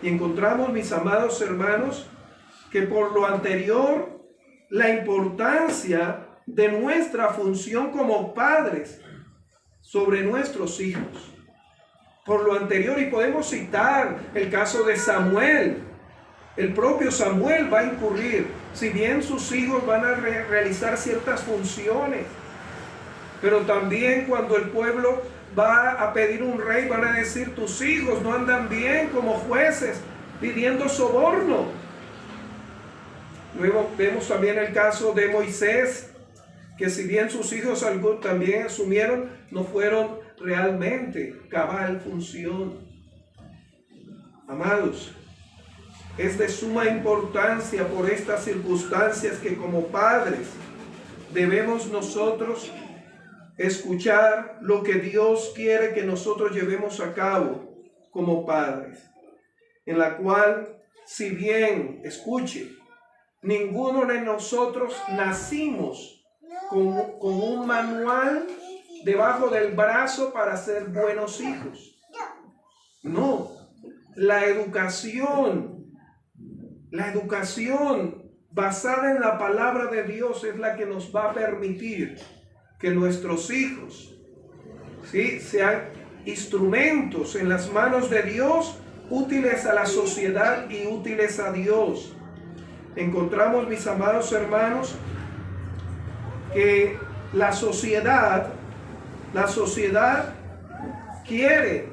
Y encontramos, mis amados hermanos, que por lo anterior, la importancia de nuestra función como padres sobre nuestros hijos. Por lo anterior, y podemos citar el caso de Samuel. El propio Samuel va a incurrir, si bien sus hijos van a realizar ciertas funciones, pero también cuando el pueblo va a pedir un rey, van a decir: tus hijos no andan bien como jueces, pidiendo soborno. Luego vemos también el caso de Moisés, que si bien sus hijos algo también asumieron, no fueron realmente cabal función. Amados, es de suma importancia por estas circunstancias que como padres debemos nosotros escuchar lo que Dios quiere que nosotros llevemos a cabo como padres, en la cual, si bien, escuche, ninguno de nosotros nacimos con un manual debajo del brazo para ser buenos hijos. No, la educación basada en la palabra de Dios es la que nos va a permitir que nuestros hijos, ¿sí?, sean instrumentos en las manos de Dios, útiles a la sociedad y útiles a Dios. Encontramos, mis amados hermanos, que la sociedad quiere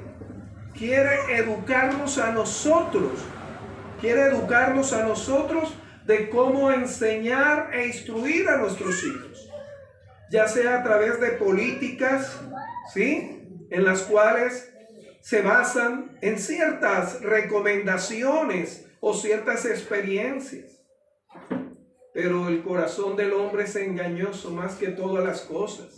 educarnos a nosotros, de cómo enseñar e instruir a nuestros hijos, ya sea a través de políticas, ¿sí?, en las cuales se basan en ciertas recomendaciones o ciertas experiencias. Pero el corazón del hombre es engañoso más que todas las cosas.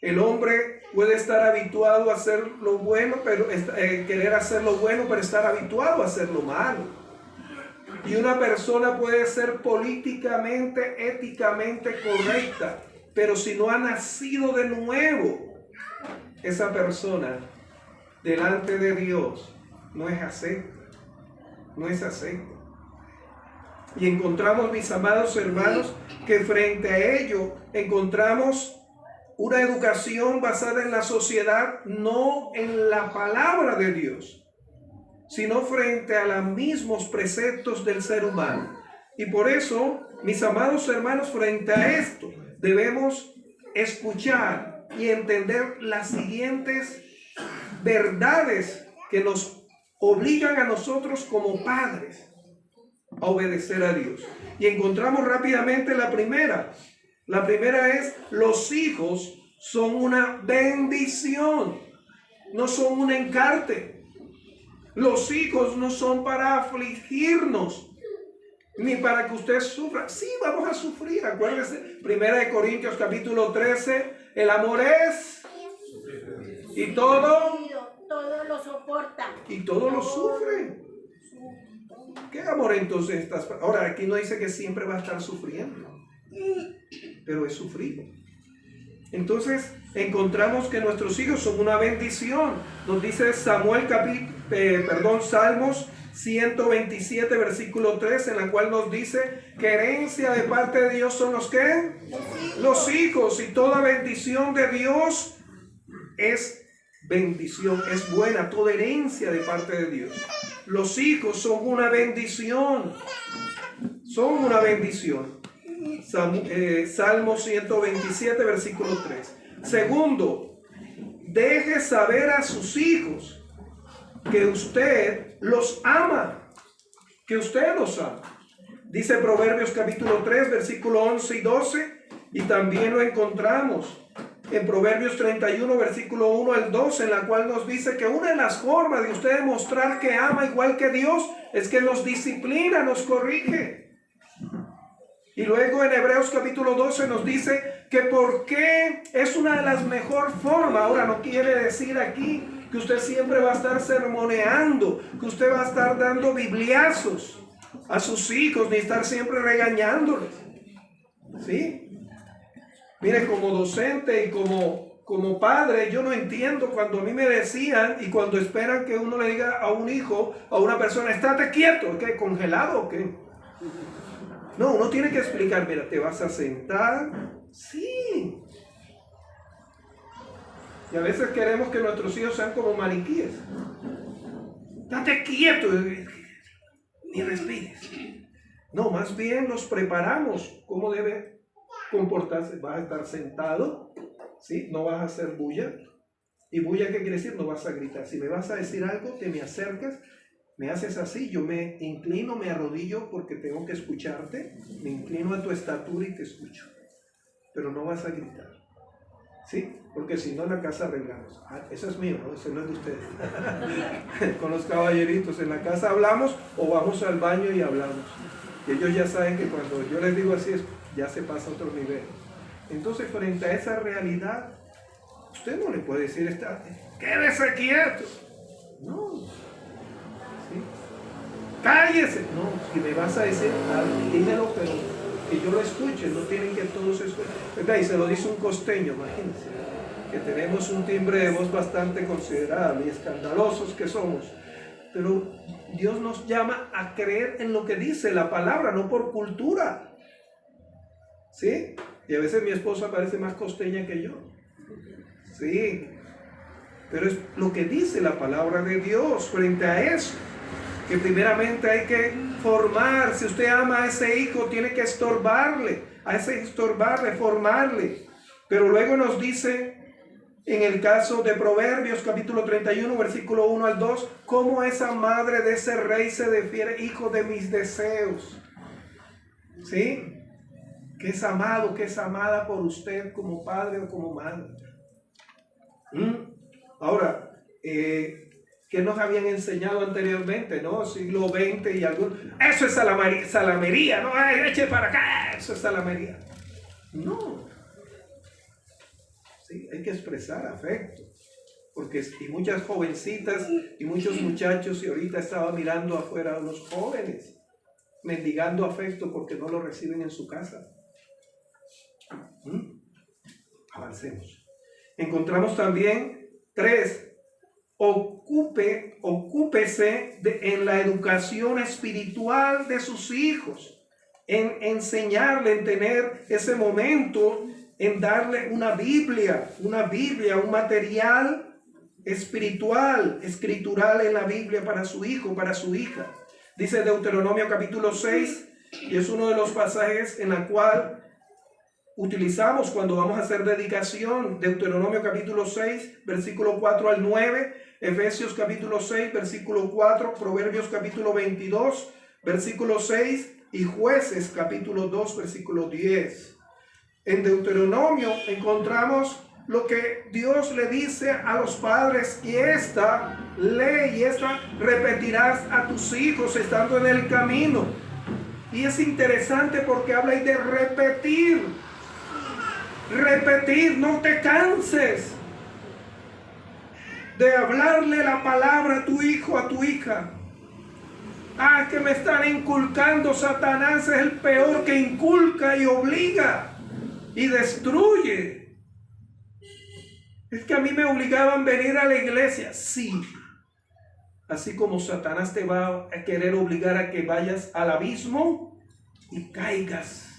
El hombre puede estar habituado a hacer lo bueno, pero querer hacer lo bueno, pero estar habituado a hacer lo malo. Y una persona puede ser políticamente, éticamente correcta, pero si no ha nacido de nuevo, esa persona delante de Dios no es acepta. Y encontramos, mis amados hermanos, que frente a ello encontramos una educación basada en la sociedad, no en la palabra de Dios, sino frente a los mismos preceptos del ser humano. Y por eso, mis amados hermanos, frente a esto debemos escuchar y entender las siguientes verdades que nos obligan a nosotros como padres a obedecer a Dios. Y encontramos rápidamente la primera. La primera es: los hijos son una bendición, no son un encarte. Los hijos no son para afligirnos, ni para que usted sufra. Sí, vamos a sufrir. Acuérdense, 1 Corintios capítulo 13, el amor es, y todo lo soporta. Y todo lo sufre. ¿Qué amor entonces estás? Ahora, aquí no dice que siempre va a estar sufriendo, pero es sufrido. Entonces, encontramos que nuestros hijos son una bendición. Nos dice Salmos 127, versículo 3, en la cual nos dice que herencia de parte de Dios son los ¿qué? Los hijos. Y toda bendición de Dios es bendición, es buena. Toda herencia de parte de Dios. Los hijos son una bendición. Son una bendición. Salmo 127, versículo 3. Segundo, deje saber a sus hijos que usted los ama. Que usted los ama. Dice Proverbios capítulo 3, versículo 11 y 12. Y también lo encontramos en Proverbios 31, versículo 1 al 12, en la cual nos dice que una de las formas de usted demostrar que ama igual que Dios es que nos disciplina, nos corrige. Y luego en Hebreos capítulo 12 nos dice que porque es una de las mejores formas. Ahora, no quiere decir aquí que usted siempre va a estar sermoneando, que usted va a estar dando bibliazos a sus hijos, ni estar siempre regañándoles. ¿Sí? Mire, como docente y como como padre, yo no entiendo cuando a mí me decían y cuando esperan que uno le diga a un hijo, a una persona, estate quieto, ¿qué? ¿Congelado o qué? No, uno tiene que explicar, mira, ¿te vas a sentar? Sí. Y a veces queremos que nuestros hijos sean como maniquíes. Estate quieto, ni respires. No, más bien los preparamos. ¿Cómo debe comportarse? Vas a estar sentado, ¿sí? No vas a hacer bulla. ¿Y bulla qué quiere decir? No vas a gritar. Si me vas a decir algo, te me acercas, me haces así, yo me inclino, me arrodillo porque tengo que escucharte, me inclino a tu estatura y te escucho. Pero no vas a gritar, ¿sí? Porque si no en la casa arreglamos. Eso es mío, ¿no? Eso no es de ustedes. Con los caballeritos, en la casa hablamos o vamos al baño y hablamos. Y ellos ya saben que cuando yo les digo así, ya se pasa a otro nivel. Entonces, frente a esa realidad, usted no le puede decir, quédese quieto. No. ¿Sí? Cállese. No, si me vas a decir algo, dímelo, pero que yo lo escuche. No tienen que todos escuchar. Y se lo dice un costeño, imagínense, que tenemos un timbre de voz bastante considerable y escandalosos que somos. Pero Dios nos llama a creer en lo que dice la palabra, no por cultura. ¿Sí? Y a veces mi esposa parece más costeña que yo. Sí. Pero es lo que dice la palabra de Dios frente a eso. Que primeramente hay que formar. Si usted ama a ese hijo, tiene que estorbarle. Formarle. Pero luego nos dice, en el caso de Proverbios, capítulo 31, versículo 1 al 2, cómo esa madre de ese rey se refiere, hijo de mis deseos. ¿Sí? Que es amado, que es amada por usted como padre o como madre. Ahora, ¿qué nos habían enseñado anteriormente, no? Siglo XX y algún... Eso es salamería, ¿no? Ay, eche para acá, eso es salamería. No. Sí, hay que expresar afecto. Porque y muchas jovencitas y muchos muchachos, y ahorita estaba mirando afuera a los jóvenes, mendigando afecto porque no lo reciben en su casa. Avancemos. Encontramos también 3. Ocúpese en la educación espiritual de sus hijos, en enseñarle, en tener ese momento, en darle una Biblia, un material espiritual, escritural en la Biblia para su hijo, para su hija. Dice Deuteronomio capítulo 6, y es uno de los pasajes en la cual utilizamos cuando vamos a hacer dedicación. Deuteronomio capítulo 6, versículo 4 al 9, Efesios capítulo 6, versículo 4, Proverbios capítulo 22, versículo 6 y Jueces capítulo 2, versículo 10. En Deuteronomio encontramos lo que Dios le dice a los padres, y esta ley, y esta repetirás a tus hijos estando en el camino. Y es interesante porque habla ahí de repetir. Repetir, no te canses de hablarle la palabra a tu hijo, a tu hija. Que me están inculcando. Satanás es el peor que inculca y obliga y destruye. Es que a mí me obligaban a venir a la iglesia. Sí, así como Satanás te va a querer obligar a que vayas al abismo y caigas.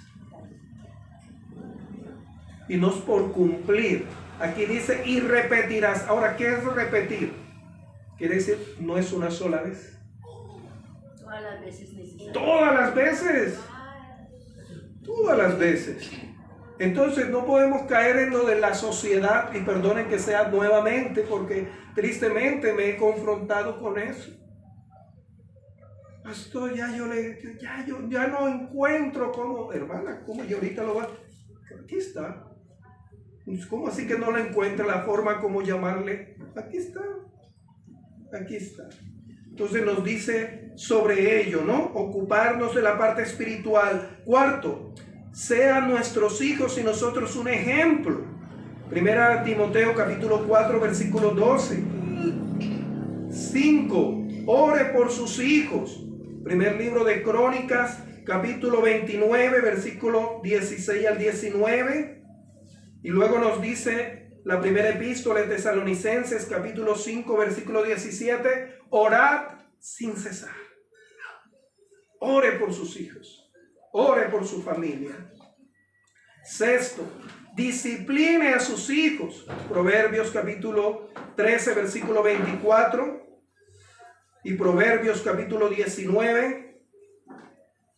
Y no es por cumplir. Aquí dice y repetirás. Ahora, ¿qué es repetir? Quiere decir, no es una sola vez. Todas las veces necesarias. Todas las veces. Todas las veces. Entonces no podemos caer en lo de la sociedad, y perdonen que sea nuevamente, porque tristemente me he confrontado con eso. Pastor, ya no encuentro cómo, hermana, cómo yo ahorita lo voy a... Aquí está. ¿Cómo así que no la encuentra la forma como llamarle? Aquí está. Aquí está. Entonces nos dice sobre ello, ¿no? Ocuparnos de la parte espiritual. 4, sean nuestros hijos y nosotros un ejemplo. Primera Timoteo capítulo 4 versículo 12. 5, ore por sus hijos. Primer libro de Crónicas capítulo 29 versículo 16 al 19. Y luego nos dice la primera epístola de Tesalonicenses, capítulo 5, versículo 17, orad sin cesar. Ore por sus hijos, ore por su familia. Sexto, discipline a sus hijos. Proverbios capítulo 13, versículo 24 y Proverbios capítulo 19,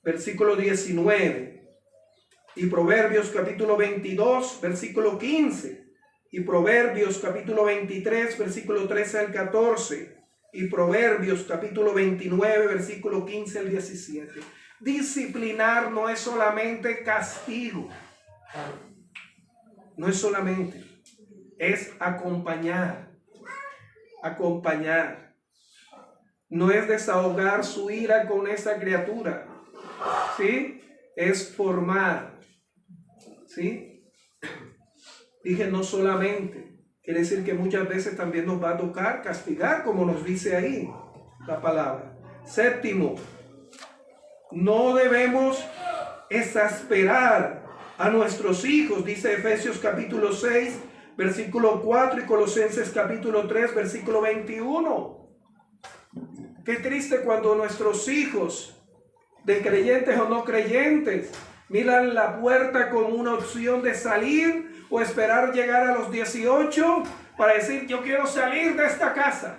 versículo 19 y Proverbios capítulo 22, versículo 15 y Proverbios capítulo 23, versículo 13 al 14 y Proverbios capítulo 29, versículo 15 al 17. Disciplinar no es solamente castigo. No es solamente, es acompañar. Acompañar. No es desahogar su ira con esa criatura. ¿Sí? Es formar. ¿Sí? Dije no solamente. Quiere decir que muchas veces también nos va a tocar castigar, como nos dice ahí la palabra. Séptimo, no debemos exasperar a nuestros hijos, dice Efesios capítulo 6, versículo 4 y Colosenses capítulo 3, versículo 21. Qué triste cuando nuestros hijos, de creyentes o no creyentes, miran la puerta como una opción de salir o esperar llegar a los 18 para decir yo quiero salir de esta casa.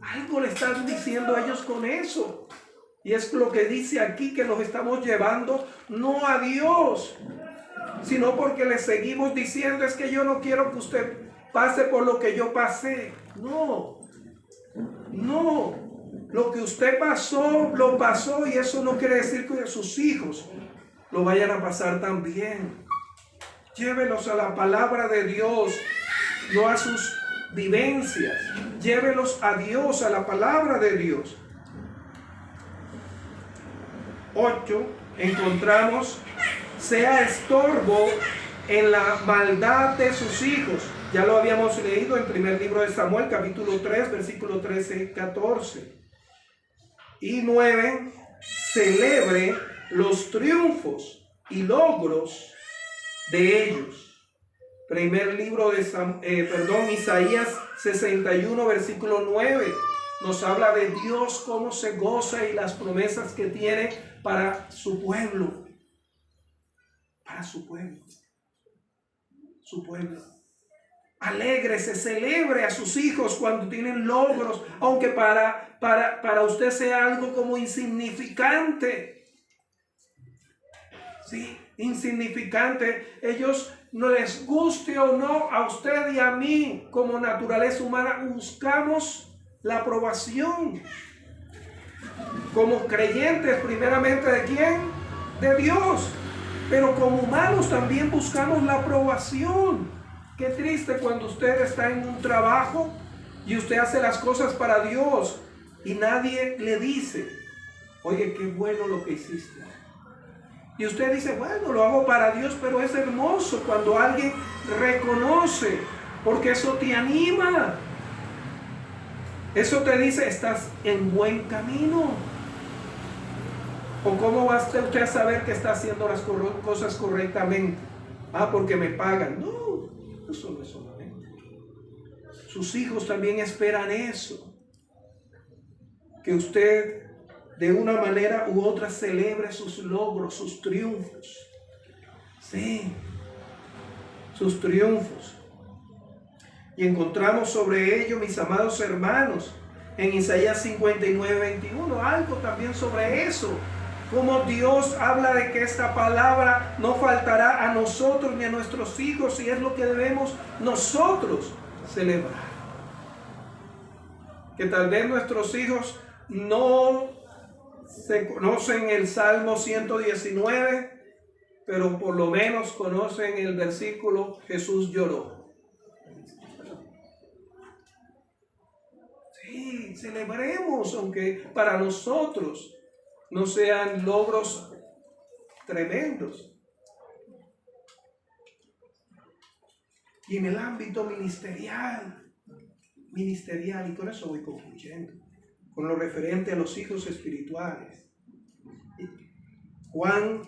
Algo le están diciendo a ellos con eso. Y es lo que dice aquí, que nos estamos llevando no a Dios, sino porque le seguimos diciendo es que yo no quiero que usted pase por lo que yo pasé. No, no. Lo que usted pasó, lo pasó y eso no quiere decir que sus hijos lo vayan a pasar también. Llévelos a la palabra de Dios, no a sus vivencias. Llévelos a Dios, a la palabra de Dios. 8. Encontramos, sea estorbo en la maldad de sus hijos. Ya lo habíamos leído en el primer libro de Samuel, capítulo 3, versículo 13 y 14. Y 9. Celebre los triunfos y logros de ellos. Primer libro de Isaías 61, versículo 9. Nos habla de Dios, cómo se goza y las promesas que tiene para su pueblo. Para su pueblo. Su pueblo. Alégrese, celebre a sus hijos cuando tienen logros, aunque para usted sea algo como insignificante. Sí, insignificante. Ellos, no les guste o no, a usted y a mí, como naturaleza humana, buscamos la aprobación. Como creyentes, primeramente, ¿de quién? De Dios. Pero como humanos también buscamos la aprobación. Qué triste cuando usted está en un trabajo y usted hace las cosas para Dios y nadie le dice, oye, qué bueno lo que hiciste. Y usted dice, bueno, lo hago para Dios, pero es hermoso cuando alguien reconoce, porque eso te anima. Eso te dice, estás en buen camino. ¿O cómo va usted a saber que está haciendo las cosas correctamente? Ah, porque me pagan. No, eso no es solamente. Sus hijos también esperan eso. Que usted de una manera u otra celebre sus logros, sus triunfos. Sí, sus triunfos. Y encontramos sobre ello, mis amados hermanos, en Isaías 59, 21, algo también sobre eso. Como Dios habla de que esta palabra no faltará a nosotros ni a nuestros hijos, y es lo que debemos nosotros celebrar. Que tal vez nuestros hijos no se conocen el Salmo 119, pero por lo menos conocen el versículo Jesús lloró. Sí, celebremos, aunque para nosotros no sean logros tremendos. Y en el ámbito ministerial, y con eso voy concluyendo, con lo referente a los hijos espirituales. Juan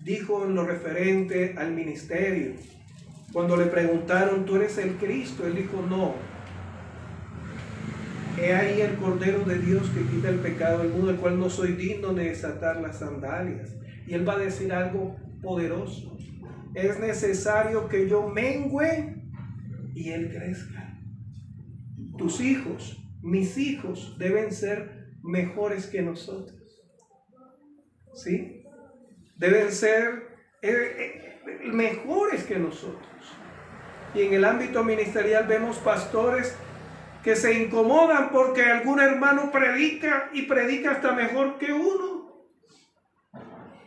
dijo en lo referente al ministerio, Cuando le preguntaron, ¿tú eres el Cristo? Él dijo, no. He ahí el Cordero de Dios que quita el pecado del mundo, el cual no soy digno de desatar las sandalias. Y Él va a decir algo poderoso. Es necesario que yo mengüe y Él crezca. Tus hijos, mis hijos, deben ser mejores que nosotros. ¿Sí? Deben ser mejores que nosotros. Y en el ámbito ministerial vemos pastores que se incomodan porque algún hermano predica y predica hasta mejor que uno.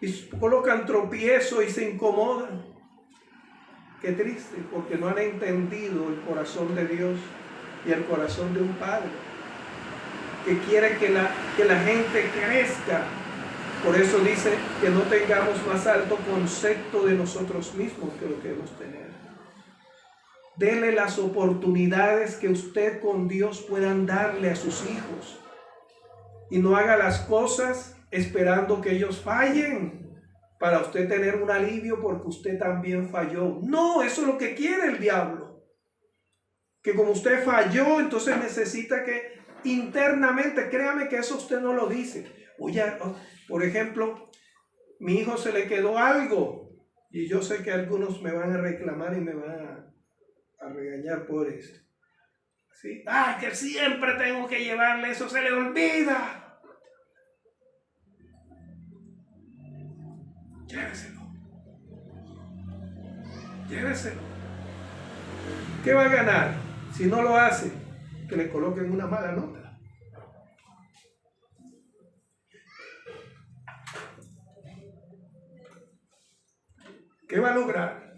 Y colocan tropiezo y se incomodan. Qué triste, porque no han entendido el corazón de Dios y el corazón de un padre que quiere que la gente crezca. Por eso dice que no tengamos más alto concepto de nosotros mismos que lo que debemos tener. Dele las oportunidades que usted con Dios puedan darle a sus hijos. Y no haga las cosas esperando que ellos fallen para usted tener un alivio porque usted también falló. No, eso es lo que quiere el diablo. Que como usted falló, entonces necesita que internamente, créame que eso usted no lo dice. Oye, por ejemplo, mi hijo se le quedó algo y yo sé que algunos me van a reclamar y me van a regañar por esto. ¿Sí? ¡Ah, que siempre tengo que llevarle eso! ¡Se le olvida! Lléveselo. Lléveselo. ¿Qué va a ganar si no lo hace? Que le coloquen una mala nota. ¿Qué va a lograr?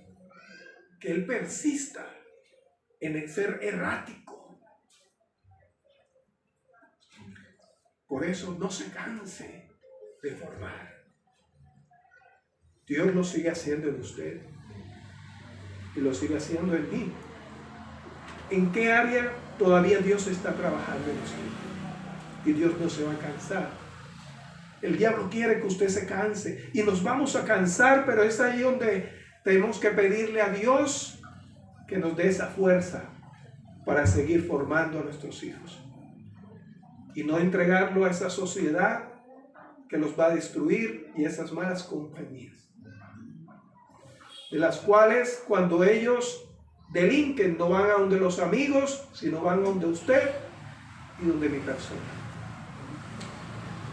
Que él persista en el ser errático. Por eso no se canse de formar. Dios lo sigue haciendo en usted y lo sigue haciendo en mí. ¿En qué área todavía Dios está trabajando en usted? Y Dios no se va a cansar. El diablo quiere que usted se canse y nos vamos a cansar, pero es ahí donde tenemos que pedirle a Dios que nos dé esa fuerza para seguir formando a nuestros hijos y no entregarlo a esa sociedad que los va a destruir y esas malas compañías, de las cuales cuando ellos delinquen no van a donde los amigos, sino van a donde usted y donde mi persona.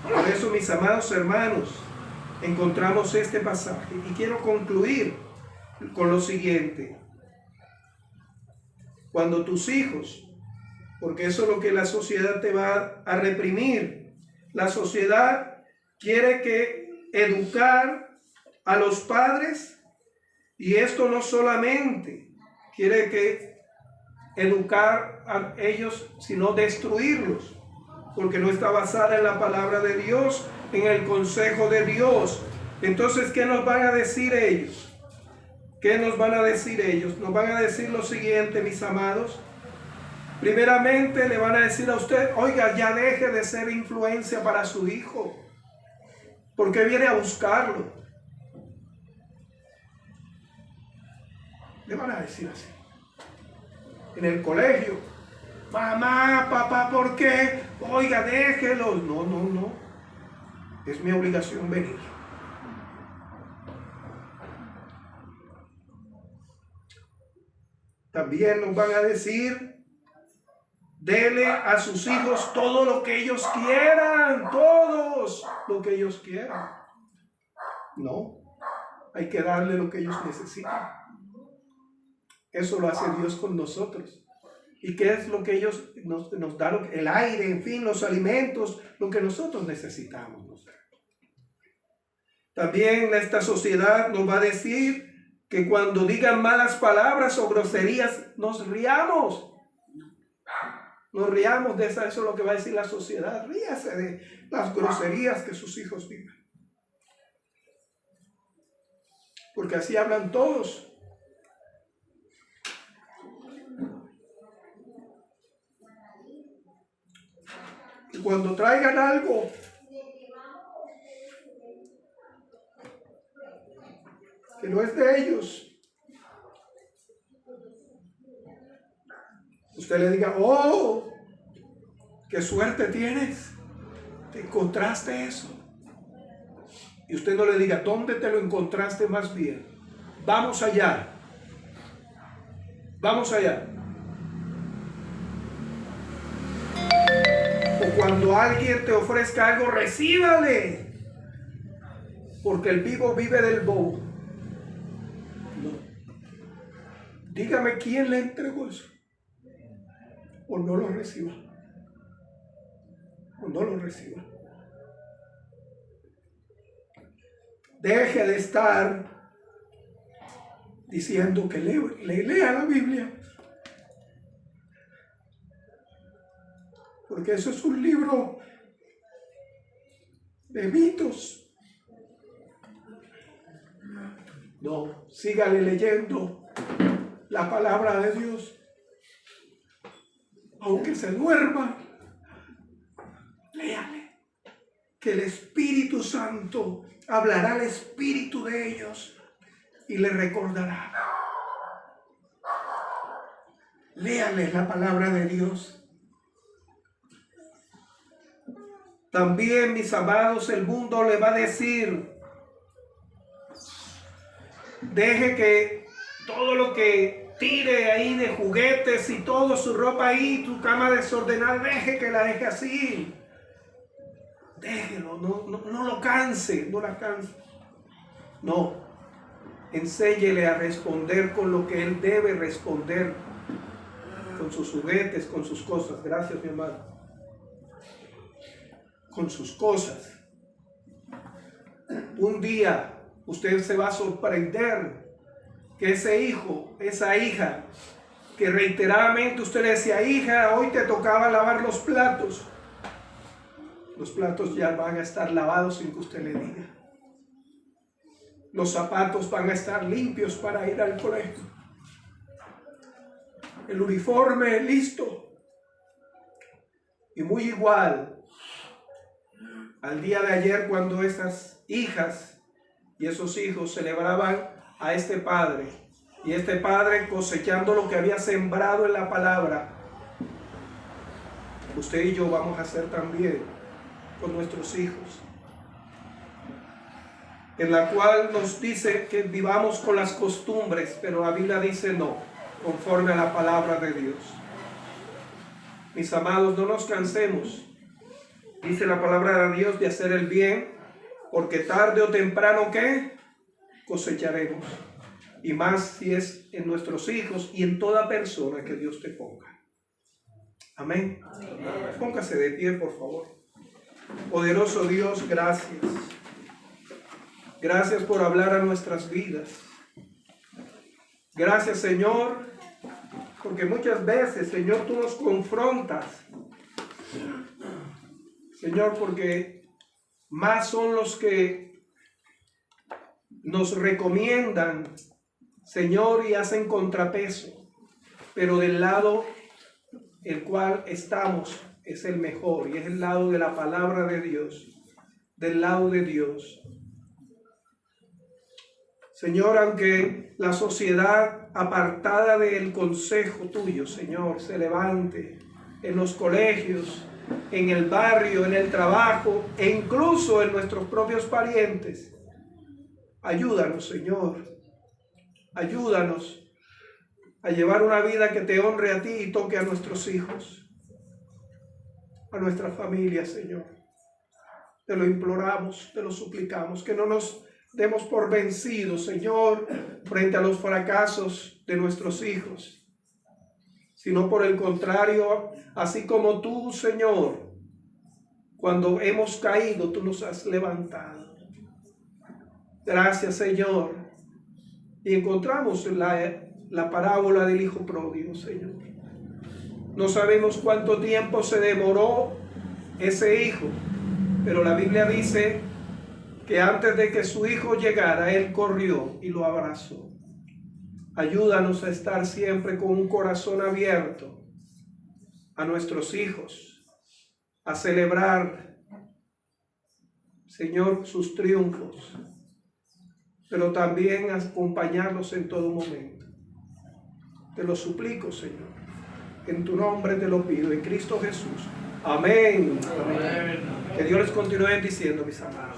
Por eso, mis amados hermanos, encontramos este pasaje y quiero concluir con lo siguiente. Cuando tus hijos, porque eso es lo que la sociedad te va a reprimir, la sociedad quiere que educar a los padres, y esto no solamente quiere que educar a ellos, sino destruirlos, porque no está basada en la palabra de Dios, en el consejo de Dios. Entonces, ¿qué nos van a decir ellos? ¿Qué nos van a decir ellos? Nos van a decir lo siguiente, mis amados. Primeramente le van a decir a usted, oiga, ya deje de ser influencia para su hijo. ¿Por qué viene a buscarlo? Le van a decir así. En el colegio, mamá, papá, ¿por qué? Oiga, déjelo. No, no, no. Es mi obligación venir. También nos van a decir, dele a sus hijos todo lo que ellos quieran, todos lo que ellos quieran. No, hay que darle lo que ellos necesitan. Eso lo hace Dios con nosotros. ¿Y qué es lo que ellos nos dan? El aire, en fin, los alimentos, lo que nosotros necesitamos. También esta sociedad nos va a decir que cuando digan malas palabras o groserías, nos riamos. Nos riamos de eso es lo que va a decir la sociedad. Ríase de las groserías que sus hijos digan. Porque así hablan todos. Y cuando traigan algo que no es de ellos, usted le diga, oh, qué suerte tienes, te encontraste eso. Y usted no le diga, ¿dónde te lo encontraste más bien? Vamos allá. Vamos allá. O cuando alguien te ofrezca algo, recíbale. Porque el vivo vive del bobo. No. Dígame quién le entregó eso. O no lo reciba. O no lo reciba. Deje de estar diciendo que lea la Biblia. Porque eso es un libro de mitos. No, sígale leyendo la palabra de Dios. Aunque se duerma, léale. Que el Espíritu Santo hablará al espíritu de ellos y le recordará. Léale la palabra de Dios. También, mis amados, el mundo le va a decir, deje que todo lo que tire ahí de juguetes y todo, su ropa ahí, tu cama desordenada, deje que la deje así. Déjelo, no lo canse, no la canse. No, enséñele a responder con lo que él debe responder, con sus juguetes, con sus cosas. Gracias, mi hermano. Con sus cosas. Un día usted se va a sorprender que ese hijo, esa hija, que reiteradamente usted le decía, hija, hoy te tocaba lavar los platos ya van a estar lavados sin que usted le diga. Los zapatos van a estar limpios para ir al colegio. El uniforme listo. Y muy igual al día de ayer, cuando esas hijas y esos hijos celebraban a este padre, y este padre cosechando lo que había sembrado en la palabra, usted y yo vamos a hacer también con nuestros hijos, en la cual nos dice que vivamos con las costumbres, pero la Biblia dice no, conforme a la palabra de Dios. Mis amados, no nos cansemos, dice la palabra de Dios, de hacer el bien, porque tarde o temprano, ¿qué? Cosecharemos. Y más si es en nuestros hijos y en toda persona que Dios te ponga. Amén. Amén. Póngase de pie, por favor. Poderoso Dios, gracias. Gracias por hablar a nuestras vidas. Gracias, Señor, porque muchas veces, Señor, tú nos confrontas. Señor, porque más son los que nos recomiendan, Señor, y hacen contrapeso. Pero del lado el cual estamos es el mejor, y es el lado de la palabra de Dios, del lado de Dios. Señor, aunque la sociedad apartada del consejo tuyo, Señor, se levante en los colegios, en el barrio, en el trabajo e incluso en nuestros propios parientes, ayúdanos, Señor, ayúdanos a llevar una vida que te honre a ti y toque a nuestros hijos, a nuestra familia, Señor. Te lo imploramos, te lo suplicamos, que no nos demos por vencidos, Señor, frente a los fracasos de nuestros hijos, sino por el contrario, así como tú, Señor, cuando hemos caído, tú nos has levantado. Gracias, Señor. Y encontramos la parábola del hijo pródigo, Señor. No sabemos cuánto tiempo se demoró ese hijo, pero la Biblia dice que antes de que su hijo llegara, él corrió y lo abrazó. Ayúdanos a estar siempre con un corazón abierto a nuestros hijos, a celebrar, Señor, sus triunfos, pero también a acompañarlos en todo momento. Te lo suplico, Señor, En tu nombre te lo pido, en Cristo Jesús. Amén. Amén. Que Dios les continúe bendiciendo, mis amados.